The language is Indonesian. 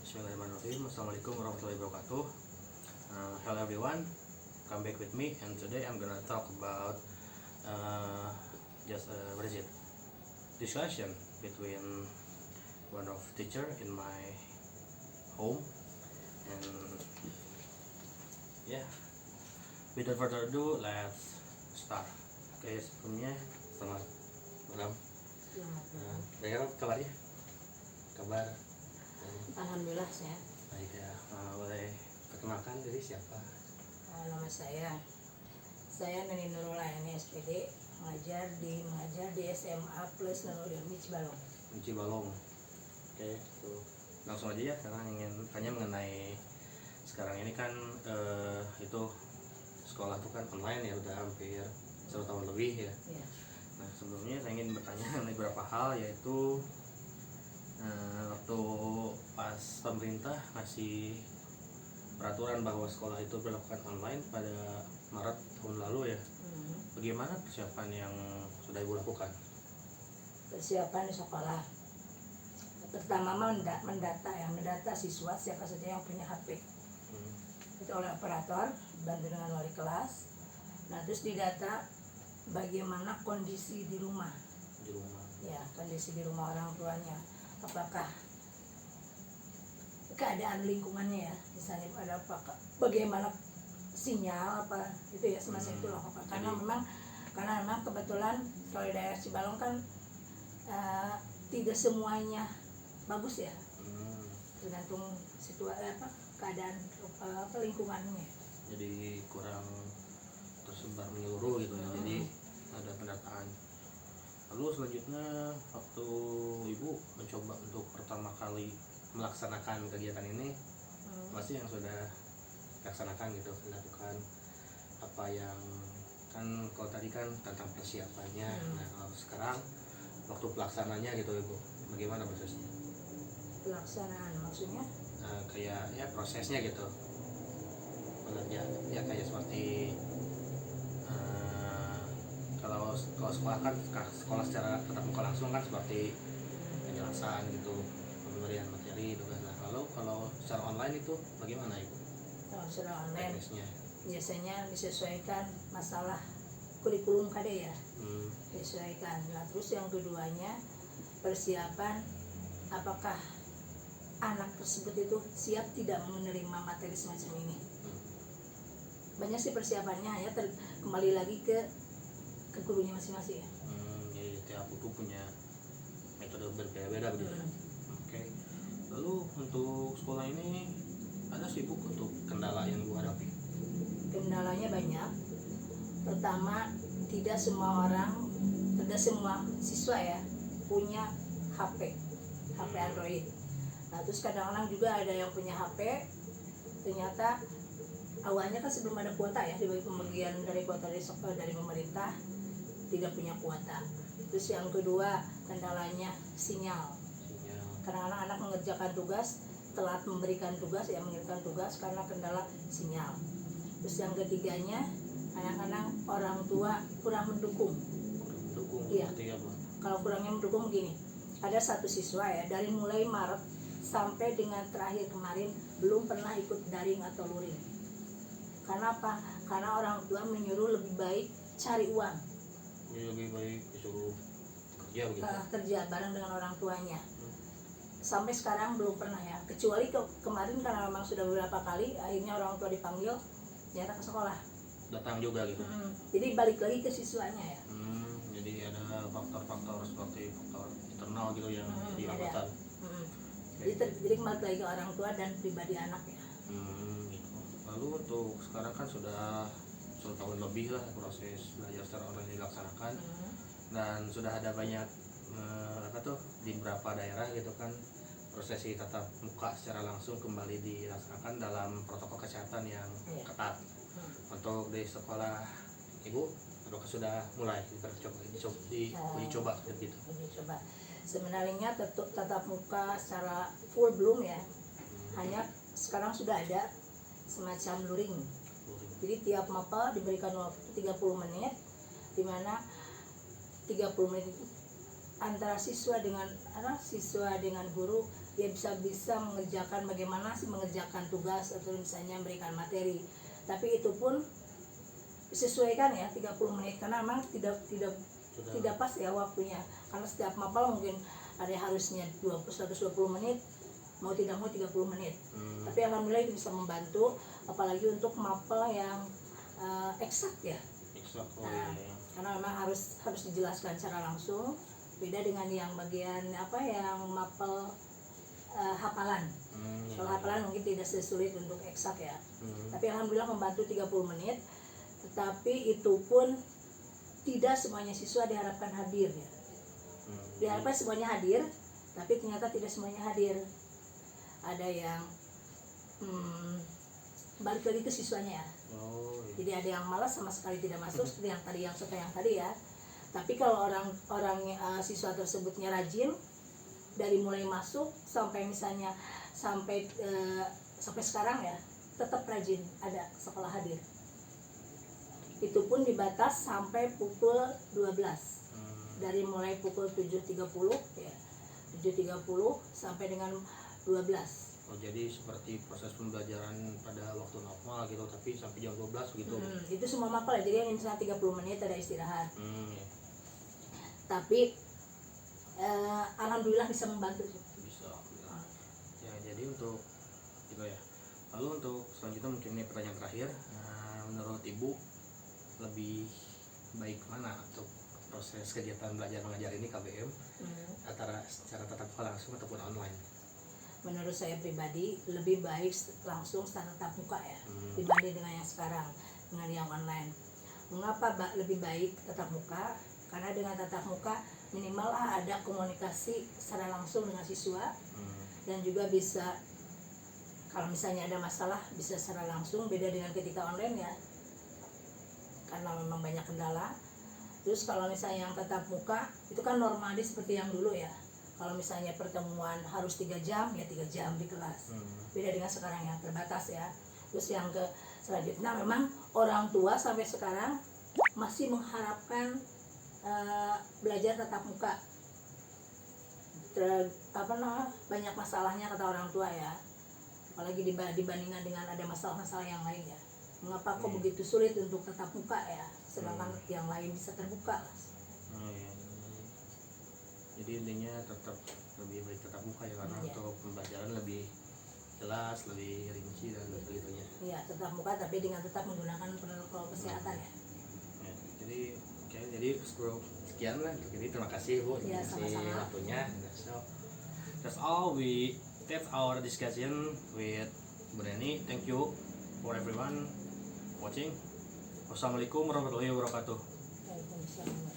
Bismillahirrahmanirrahim. Assalamualaikum warahmatullahi wabarakatuh. Hello everyone, come back with me, and today I'm gonna talk about what is it? Discussion between one of teacher in my home, and yeah, without further ado, let's start. Oke, sebelumnya selamat malam. Bagaimana kabarnya? Kabar? Alhamdulillah sehat. Baik ya. Boleh perkenalkan diri siapa? Nama saya Neni Nurul Ayani SPD, mengajar di SMA Plus Nurul Ilmi Cibalong. Cibalong. Oke, tuh. Langsung aja ya, karena ingin tanya mengenai sekarang ini kan itu sekolah tuh kan online ya, udah hampir 1 tahun lebih ya. Ya. Nah, sebelumnya saya ingin bertanya mengenai beberapa hal, yaitu waktu pas pemerintah ngasih peraturan bahwa sekolah itu berlakukan online pada Maret tahun lalu ya, bagaimana persiapan yang sudah Ibu lakukan? Persiapan di sekolah, pertama mendata siswa siapa saja yang punya HP. Itu oleh operator, bantu dengan wali kelas. Nah, terus didata bagaimana kondisi di rumah. Ya, kondisi di rumah orang tuanya. Apakah keadaan lingkungannya ya, misalnya ada bagaimana sinyal apa itu ya, semasa itu loh. Karena memang kebetulan kalau di daerah Cibalong kan tidak semuanya bagus ya, tergantung situasi keadaan lingkungannya. Jadi kurang tersebar menyeluruh gitu ya. Jadi ada pendataan. Lalu selanjutnya, waktu Ibu mencoba untuk pertama kali melaksanakan kegiatan ini, masih yang sudah laksanakan gitu, melakukan apa yang kan kalau tadi kan tentang persiapannya. Nah, kalau sekarang waktu pelaksananya gitu Ibu, bagaimana prosesnya? Pelaksanaan maksudnya? Kayak ya prosesnya gitu, bekerja ya kayak seperti kalau sekolah kan sekolah secara tatap muka langsung kan seperti penjelasan gitu, pemberian materi gitu kan. Nah, kalau secara online itu bagaimana Ibu? Kalau secara online teknisnya biasanya disesuaikan masalah kurikulum KD ya, disesuaikan. Nah, terus yang keduanya persiapan apakah anak tersebut itu siap tidak menerima materi semacam ini. Banyak sih persiapannya ya, kembali lagi ke gurunya masing-masing ya. Jadi tiap guru punya metode berbeda-beda begitu. Oke. Lalu untuk sekolah ini ada sibuk untuk kendala yang Ibu hadapi? Kendalanya banyak. Pertama, tidak semua siswa ya punya HP Android. Nah, terus kadang-kadang juga ada yang punya HP, ternyata awalnya kan sebelum ada kuota ya, dibagi pembagian dari kuota dari pemerintah, tidak punya kuota. Terus yang kedua kendalanya sinyal. Kadang-kadang anak mengerjakan tugas, telat memberikan tugas ya, mengirimkan tugas karena kendala sinyal. Terus yang ketiganya kadang-kadang orang tua kurang mendukung. Iya. Kalau kurangnya mendukung begini, ada satu siswa ya dari mulai Maret sampai dengan terakhir kemarin belum pernah ikut daring atau luring. Karena apa? Karena orang tua menyuruh lebih baik cari uang. Lebih baik disuruh kerja begitu. Kerja bareng dengan orang tuanya. Sampai sekarang belum pernah ya. Kecuali kemarin karena memang sudah beberapa kali akhirnya orang tua dipanggil nyata ke sekolah. Datang juga gitu. Jadi balik lagi ke siswanya ya. Jadi ada faktor-faktor seperti faktor internal gitu yang dilakukan. Jadi kembali lagi ke orang tua dan pribadi anaknya. Gitu. Lalu untuk sekarang kan sudah 1 tahun lebih lah proses belajar secara online dilaksanakan, dan sudah ada banyak di beberapa daerah gitu kan prosesi tatap muka secara langsung kembali dilaksanakan dalam protokol kesehatan yang ketat. Untuk di sekolah Ibu, apakah sudah mulai diuji coba seperti itu? Uji coba. Sebenarnya tatap muka secara full belum ya. Hanya sekarang sudah ada semacam luring. Jadi tiap mapel diberikan waktu 30 menit, di mana 30 menit itu antara siswa dengan guru dia bisa mengerjakan bagaimana sih mengerjakan tugas atau misalnya memberikan materi. Tapi itu pun disesuaikan ya 30 menit karena memang tidak pas ya waktunya, karena setiap mapel mungkin ada yang harusnya 120 menit, mau tidak mau 30 menit. Tapi alhamdulillah itu bisa membantu, apalagi untuk mapel yang eksak ya. Karena memang harus dijelaskan secara langsung, beda dengan yang bagian yang mapel hafalan. Kalau hafalan mungkin tidak sesulit untuk eksak ya. Tapi alhamdulillah membantu 30 menit. Tetapi itu pun tidak semuanya siswa diharapkan hadir ya. Diharapkan semuanya hadir, tapi ternyata tidak semuanya hadir. Ada yang balik lagi ke siswanya ya. Jadi ada yang malas sama sekali tidak masuk seperti yang tadi ya. Tapi kalau orang siswa tersebutnya rajin, dari mulai masuk sampai misalnya sampai sekarang ya, tetap rajin ada sekolah hadir. Itu pun dibatas sampai pukul 12. Dari mulai pukul 7.30 ya. 7.30 sampai dengan 12. Jadi seperti proses pembelajaran pada waktu normal gitu, tapi sampai jam 12 gitu. Itu semua mapel ya, jadi misalnya 30 menit ada istirahat. Ya. Tapi alhamdulillah bisa membantu. Bisa. Ya, jadi untuk itu ya. Lalu untuk selanjutnya mungkin ini pertanyaan terakhir. Menurut Ibu lebih baik mana untuk proses kegiatan belajar mengajar ini KBM antara secara tatap muka langsung ataupun online? Menurut saya pribadi lebih baik langsung secara tatap muka ya, dibanding dengan yang sekarang dengan yang online. Mengapa lebih baik tatap muka? Karena dengan tatap muka minimal ada komunikasi secara langsung dengan siswa, dan juga bisa kalau misalnya ada masalah bisa secara langsung, beda dengan ketika online ya, karena memang banyak kendala. Terus kalau misalnya yang tatap muka itu kan normalnya seperti yang dulu ya, kalau misalnya pertemuan harus 3 jam ya 3 jam di kelas, beda dengan sekarang yang terbatas ya. Terus yang selanjutnya memang orang tua sampai sekarang masih mengharapkan belajar tatap muka. Banyak masalahnya kata orang tua ya, apalagi dibandingkan dengan ada masalah-masalah yang lain ya. Mengapa kok begitu sulit untuk tatap muka ya, sedangkan yang lain bisa terbuka. Jadi intinya tetap lebih baik tatap muka ya, karena untuk pembelajaran lebih jelas, lebih rinci dan sebagainya. Iya, tatap muka tapi dengan tetap menggunakan protokol kesehatan ya. Jadi sekian lah untuk ini. Terima kasih Bu, ya, sama-sama waktunya. That's our discussion with Bu Neni. Thank you for everyone watching. Wassalamualaikum warahmatullahi wabarakatuh. Waalaikumsalam.